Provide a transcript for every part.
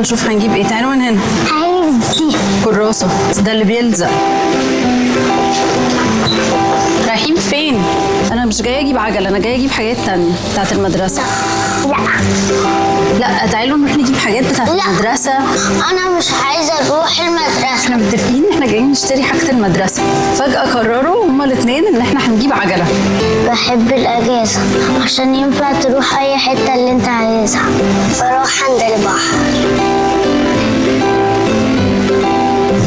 نشوف هنجيب ايه. تعالوا من هنا. عايز دي كراسة، ده اللي بيلزق. رايحين فين؟ انا مش جايه اجيب عجله، انا جايه اجيب حاجات تانية بتاعت المدرسه. لا تعالوا نروح نجيب حاجات بتاعت المدرسه. انا مش عايزه اروح المدرسه. احنا متفقين ان احنا جايين نشتري حاجه المدرسه، فجاه قرروا هما الاثنين ان احنا هنجيب عجله. بحب الاجازه عشان ينفع تروح اي حته اللي انت عايزها. بروح عند البحر.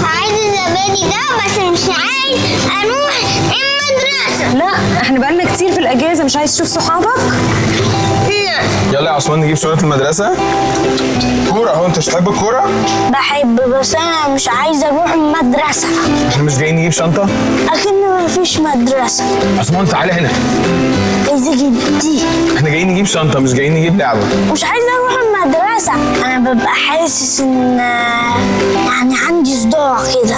عايز الزبادي ده بس مش عايز اروح المدرسه. لا احنا بقالنا كتير في الاجازه، مش عايز تشوف صحابك؟ يلا يا عثمان نجيب شنطة المدرسة. كورة اهو، انت مش بتحب الكورة؟ بحب بس انا مش عايزه اروح المدرسه. احنا مش جايين نجيب شنطة؟ اكن مفيش مدرسه. عثمان تعالى هنا. عايزه اجيب دي. احنا جايين نجيب شنطة مش جايين نجيب لعبة. مش عايزه اروح المدرسه. انا ببقى حاسس ان يعني عندي صداع كده.